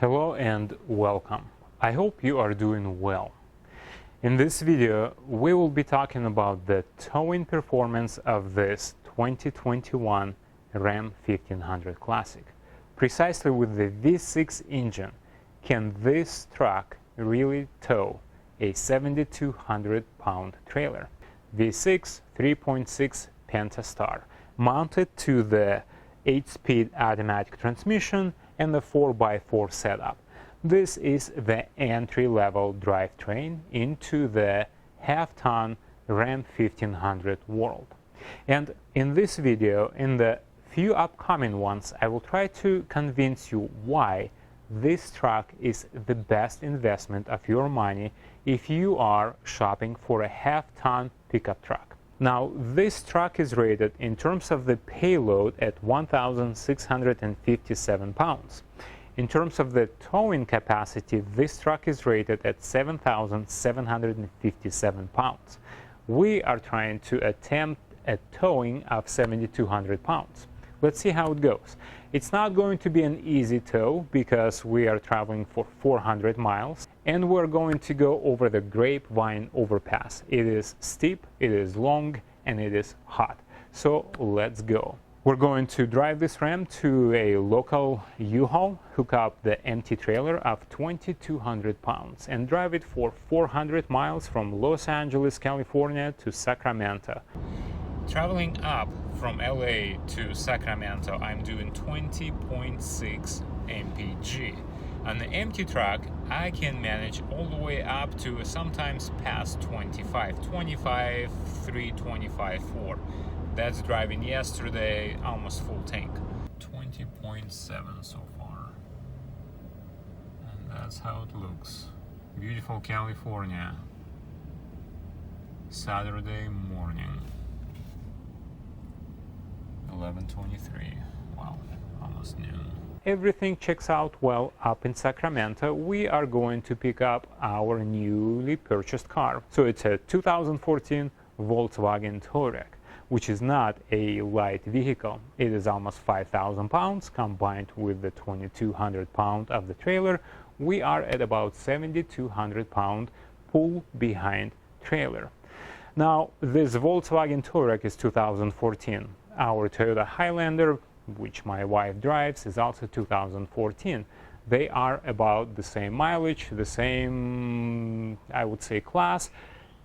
Hello and welcome. I hope you are doing well. In this video, we will be talking about the towing performance of this 2021 Ram 1500 Classic. Precisely with the V6 engine, can this truck really tow a 7,200-pound trailer? V6 3.6 Pentastar, mounted to the 8-speed automatic transmission and the 4x4 setup. This is the entry-level drivetrain into the half-ton Ram 1500 world. And in this video, in the few upcoming ones, I will try to convince you why this truck is the best investment of your money if you are shopping for a half-ton pickup truck. Now, this truck is rated in terms of the payload at 1,657 pounds. In terms of the towing capacity, this truck is rated at 7,757 pounds. We are trying to attempt a towing of 7,200 pounds. Let's see how it goes. It's not going to be an easy tow because we are traveling for 400 miles and we're going to go over the Grapevine overpass. It is steep, it is long, and it is hot. So let's go. We're going to drive this Ram to a local U-Haul, hook up the empty trailer of 2,200 pounds and drive it for 400 miles from Los Angeles, California to Sacramento. Traveling up from LA to Sacramento, I'm doing 20.6 mpg. On the empty truck, I can manage all the way up to sometimes past 25, 25, 3, 25, 4. That's driving yesterday, almost full tank. 20.7 so far. And that's how it looks. Beautiful California. Saturday morning. 11:23. Wow, almost noon. Everything checks out well up in Sacramento. We are going to pick up our newly purchased car. So it's a 2014 Volkswagen Touareg, which is not a light vehicle. It is almost 5,000 pounds combined with the 2,200 pound of the trailer. We are at about 7,200 pound pull behind trailer. Now, this Volkswagen Touareg is 2014. Our Toyota Highlander, which my wife drives, is also 2014. They are about the same mileage, the same, I would say, class.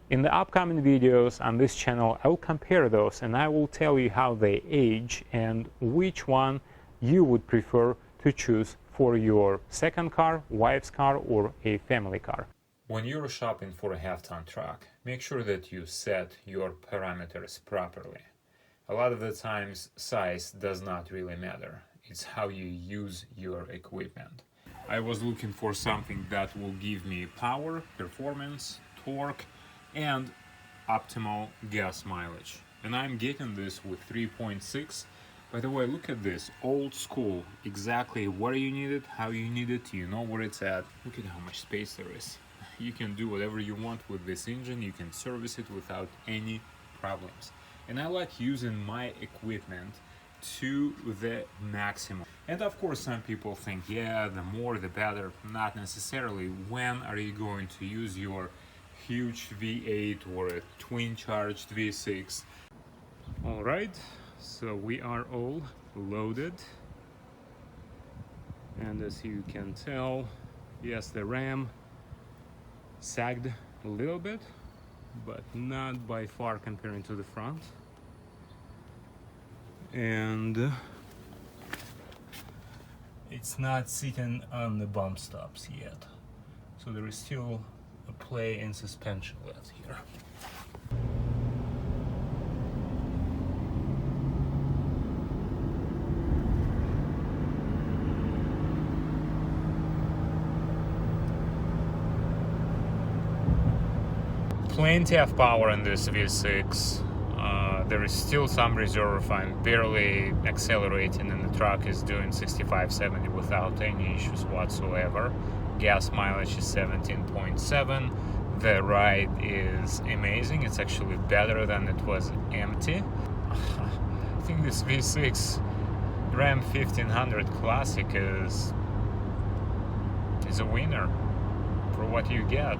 In the upcoming videos on this channel, I will compare those and I will tell you how they age and which one you would prefer to choose for your second car, wife's car, or a family car. When you're shopping for a half-ton truck, make sure that you set your parameters properly. A lot of the times, size does not really matter. It's how you use your equipment. I was looking for something that will give me power, performance, torque, and optimal gas mileage. And I'm getting this with 3.6. By the way, look at this, old school, exactly where you need it, how you need it, you know where it's at. Look at how much space there is. You can do whatever you want with this engine, you can service it without any problems. And I like using my equipment to the maximum. And of course, some people think, yeah, the more the better. Not necessarily. When are you going to use your huge V8 or a twin-charged V6? All right, so we are all loaded. And as you can tell, yes, the Ram sagged a little bit, but not by far comparing to the front. And it's not sitting on the bump stops yet. So there is still a play in suspension left here. Plenty of power in this V6. There is still some reserve. I'm barely accelerating and the truck is doing 65-70 without any issues whatsoever. Gas mileage is 17.7. The ride is amazing. It's actually better than it was empty. I think this V6 Ram 1500 Classic is is a winner for what you get.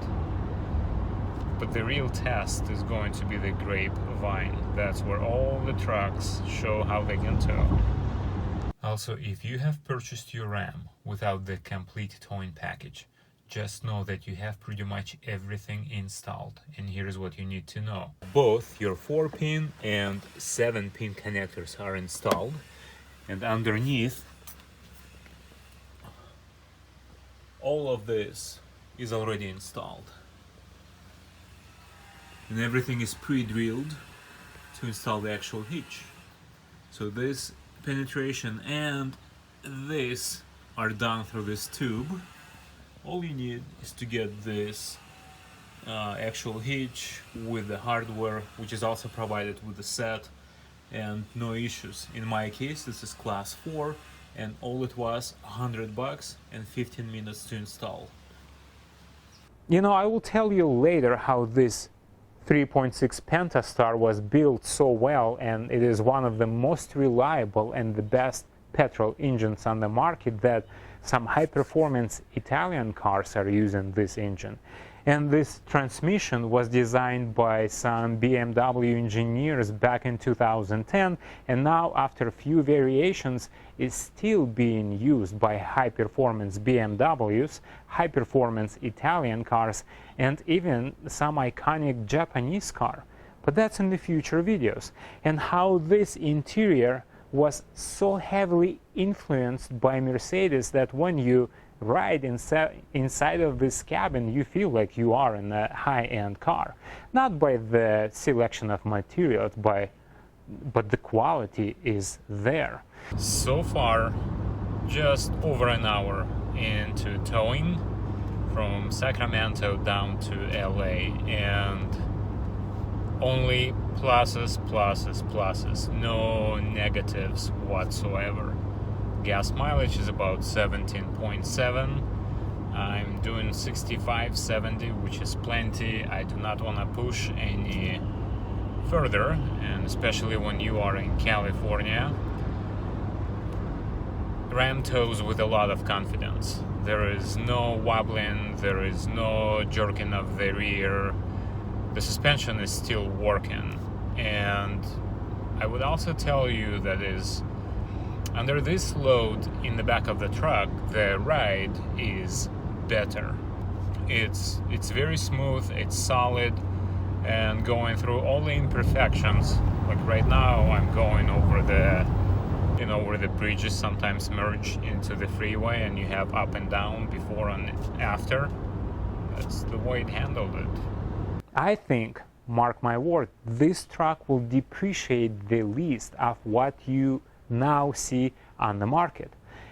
But the real test is going to be the Grapevine. That's where all the trucks show how they can tow. Also, if you have purchased your Ram without the complete towing package, just know that you have pretty much everything installed, and here's what you need to know. Both your 4-pin and 7-pin connectors are installed, and underneath all of this is already installed. And everything is pre-drilled to install the actual hitch. So this penetration and this are done through this tube. All you need is to get this actual hitch with the hardware, which is also provided with the set, and no issues. In my case, this is class 4, and all it was $100 and 15 minutes to install. You know, I will tell you later how this 3.6 Pentastar was built so well, and it is one of the most reliable and the best petrol engines on the market, that some high-performance Italian cars are using this engine. And this transmission was designed by some BMW engineers back in 2010, and now after a few variations is still being used by high-performance BMWs, high-performance Italian cars, and even some iconic Japanese car. But that's in the future videos. And how this interior was so heavily influenced by Mercedes that when you ride inside of this cabin, you feel like you are in a high-end car. Not by the selection of materials, but the quality is there. So far, just over an hour into towing from Sacramento down to LA, and only pluses, pluses, pluses, no negatives whatsoever. Gas mileage is about 17.7. I'm doing 65, 70, which is plenty. I do not want to push any further, and especially when you are in California. Ram tows with a lot of confidence. There is no wobbling, there is no jerking of the rear. The suspension is still working, and I would also tell you that is under this load in the back of the truck, the ride is better. It's very smooth, it's solid, and going through all the imperfections. Like right now, I'm going over the, where the bridges sometimes merge into the freeway, and you have up and down before and after. That's the way it handled it. I think, mark my word, this truck will depreciate the least of what you now see on the market,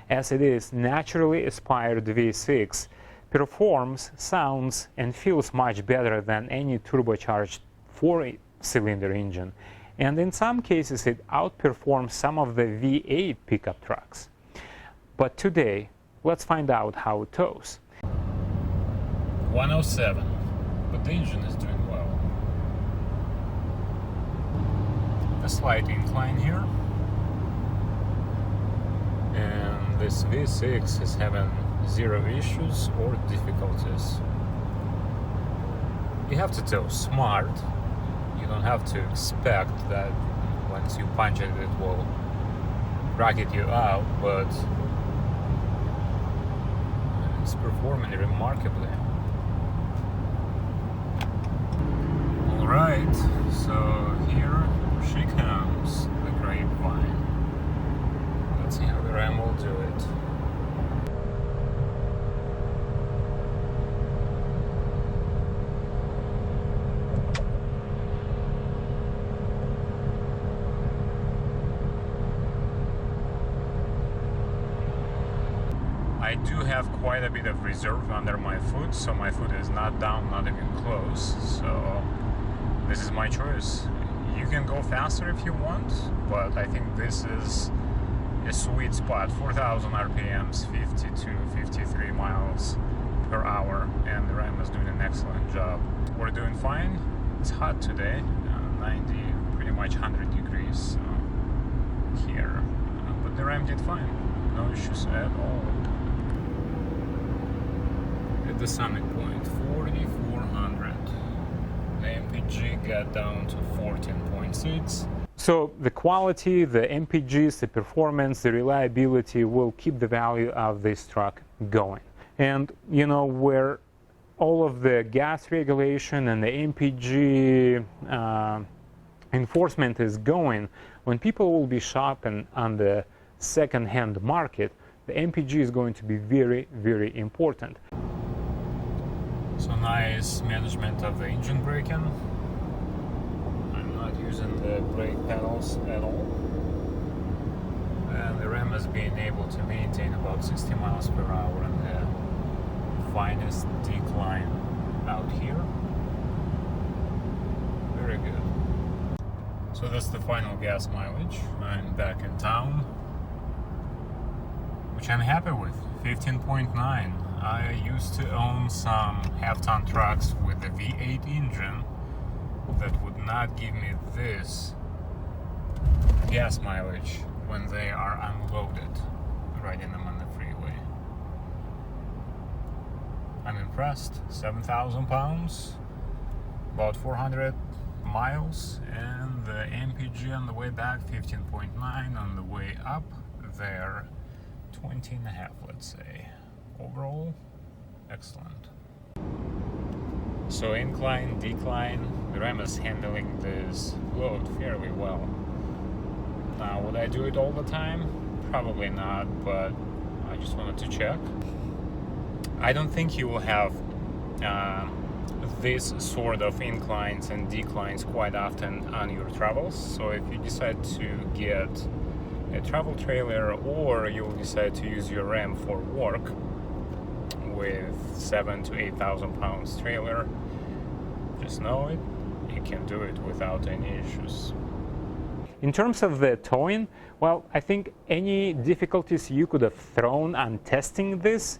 as it is naturally aspired V6, performs, sounds, and feels much better than any turbocharged 4-cylinder engine, and in some cases it outperforms some of the V8 pickup trucks. But today, let's find out how it tows. 107, but the engine is doing well. A slight incline here. And this V6 is having zero issues or difficulties. You have to tow smart. You don't have to expect that once you punch it, it will rocket you out, but it's performing remarkably. Alright, so here she comes, the Grapevine. Let's see how the Ram will do it. I do have quite a bit of reserve under my foot, so my foot is not down, not even close, so this is my choice. You can go faster if you want, but I think this is a sweet spot. 4,000 RPMs, 52, 53 miles per hour, and the Ram is doing an excellent job. We're doing fine. It's hot today, 90, pretty much 100 degrees here, but the Ram did fine. No issues at all. at the summit point, 4,400. The MPG got down to 14.6. So the quality, the MPGs, the performance, the reliability will keep the value of this truck going. And you know, where all of the gas regulation and the MPG enforcement is going, when people will be shopping on the second-hand market, the MPG is going to be very, very important. So nice management of the engine braking. I'm not using the brake pedals at all. And the RAM has been able to maintain about 60 miles per hour in the finest decline out here. Very good. So that's the final gas mileage. I'm back in town, which I'm happy with, 15.9. I used to own some half-ton trucks with the V8 engine that would not give me this gas mileage when they are unloaded, riding them on the freeway. I'm impressed. 7,000 pounds, about 400 miles, and the MPG on the way back 15.9, on the way up there 20.5, let's say. Overall, excellent. So incline, decline, the RAM is handling this load fairly well. Now, would I do it all the time? Probably not, but I just wanted to check. I don't think you will have this sort of inclines and declines quite often on your travels. So if you decide to get a travel trailer, or you will decide to use your RAM for work with 7,000 to 8,000 pounds trailer, just know it, you can do it without any issues. In terms of the towing, well, I think any difficulties you could have thrown on testing this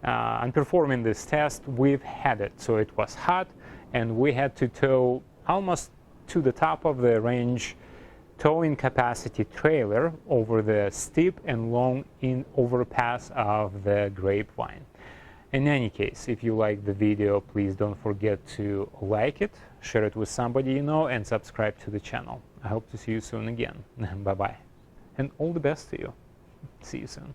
and performing this test, we've had it. So it was hot, and we had to tow almost to the top of the range towing capacity trailer over the steep and long overpass of the Grapevine. In any case, if you like the video, please don't forget to like it, share it with somebody you know, and subscribe to the channel. I hope to see you soon again. Bye-bye. And all the best to you. See you soon.